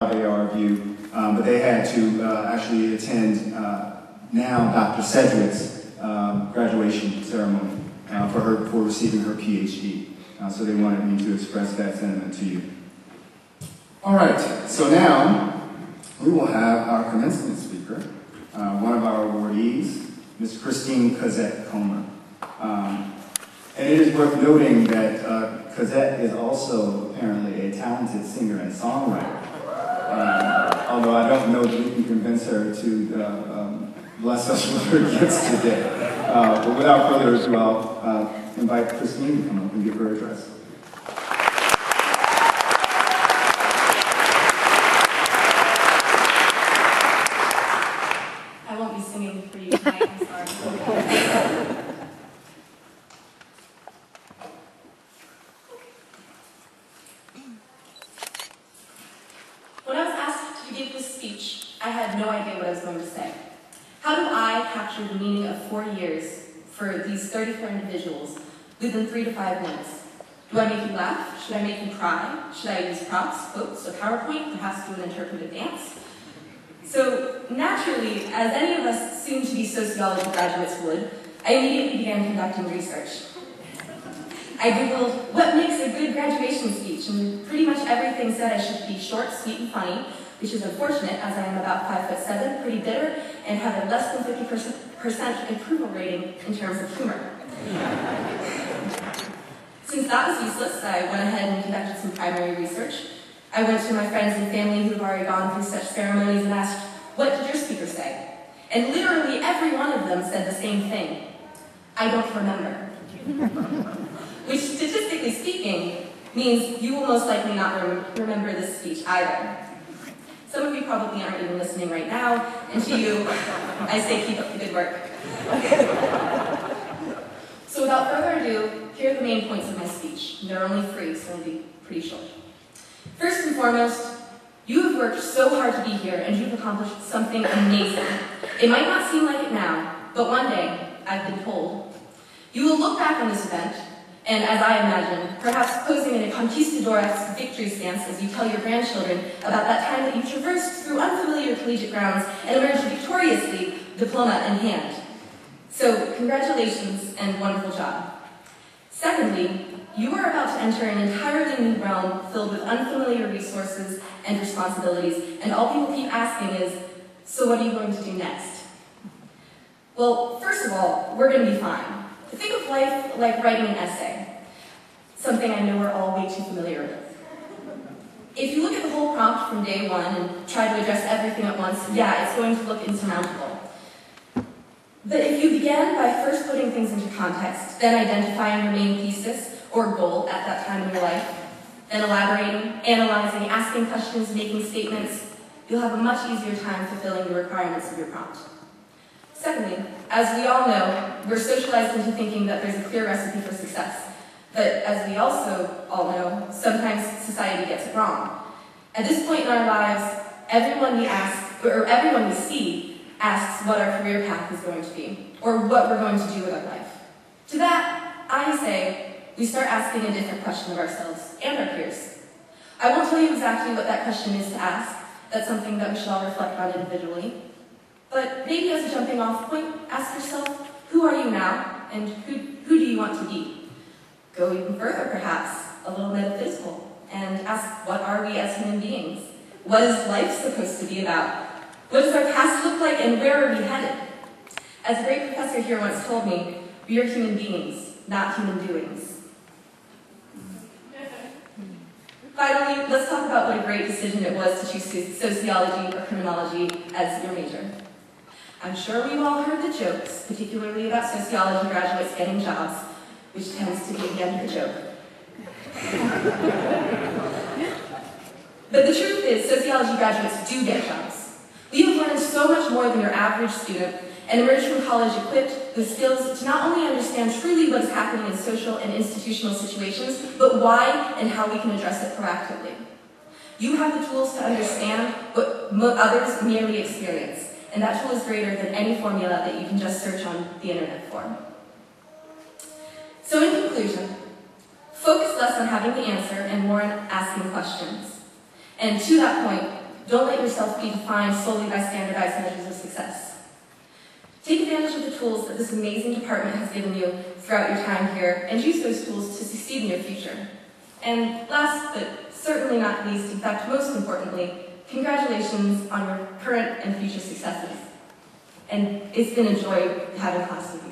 AR view, but they had to actually attend now Dr. Cedric's graduation ceremony for receiving her PhD. So they wanted me to express that sentiment to you. All right, so now we will have our commencement speaker, one of our awardees, Ms. Christine Cozette Comer. And it is worth noting that Cozette is also apparently a talented singer and songwriter. Although I don't know that we can convince her to bless us with her gifts today. But without further ado, I'll invite Christine to come up and give her address. I won't be singing for you tonight, I'm sorry. When I was asked to give this speech, I had no idea what I was going to say. How do I capture the meaning of 4 years for these 34 individuals within 3 to 5 minutes? Do I make you laugh? Should I make you cry? Should I use props, quotes, a PowerPoint, perhaps do an interpretive dance? So naturally, as any of us soon-to-be sociology graduates would, I immediately began conducting research. I Googled, what makes a good graduation speech? And pretty much everything said I should be short, sweet, and funny, which is unfortunate as I am about 5'7", pretty bitter, and have a less than 50% approval rating in terms of humor. Since that was useless, I went ahead and conducted some primary research. I went to my friends and family who have already gone through such ceremonies and asked, what did your speaker say? And literally every one of them said the same thing. I don't remember. Which, statistically speaking, means you will most likely not remember this speech either. Some of you probably aren't even listening right now, and to you, I say keep up the good work. So without further ado, here are the main points of my speech. There are only 3, so it'll be pretty short. First and foremost, you have worked so hard to be here, and you've accomplished something amazing. It might not seem like it now, but one day, I've been told, you will look back on this event, and as I imagine, perhaps posing in a conquistador-esque victory stance as you tell your grandchildren about that time that you traversed through unfamiliar collegiate grounds and emerged victoriously, diploma in hand. So, congratulations and wonderful job. Secondly, you are about to enter an entirely new realm filled with unfamiliar resources and responsibilities, and all people keep asking is, so what are you going to do next? Well, first of all, we're going to be fine. Think of life like writing an essay, something I know we're all way too familiar with. If you look at the whole prompt from day one and try to address everything at once, yeah, it's going to look insurmountable. But if you begin by first putting things into context, then identifying your main thesis or goal at that time in your life, then elaborating, analyzing, asking questions, making statements, you'll have a much easier time fulfilling the requirements of your prompt. Secondly, as we all know, we're socialized into thinking that there's a clear recipe for success. But as we also all know, sometimes society gets it wrong. At this point in our lives, everyone we see asks what our career path is going to be, or what we're going to do with our life. To that, I say, we start asking a different question of ourselves and our peers. I won't tell you exactly what that question is to ask. That's something that we should all reflect on individually. But maybe as a jumping off point, ask yourself, who are you now, and who do you want to be? Go even further, perhaps, a little metaphysical, and ask, what are we as human beings? What is life supposed to be about? What does our past look like, and where are we headed? As a great professor here once told me, we are human beings, not human doings. Finally, let's talk about what a great decision it was to choose sociology or criminology as your major. I'm sure we've all heard the jokes, particularly about sociology graduates getting jobs, which tends to be again the joke. But the truth is, sociology graduates do get jobs. We have learned so much more than your average student and emerge from college equipped with skills to not only understand truly what is happening in social and institutional situations, but why and how we can address it proactively. You have the tools to understand what others merely experience. And that tool is greater than any formula that you can just search on the internet for. So in conclusion, focus less on having the answer and more on asking questions. And to that point, don't let yourself be defined solely by standardized measures of success. Take advantage of the tools that this amazing department has given you throughout your time here, and use those tools to succeed in your future. And last, but certainly not least, in fact most importantly, congratulations on your current and future successes. And it's been a joy having class with you.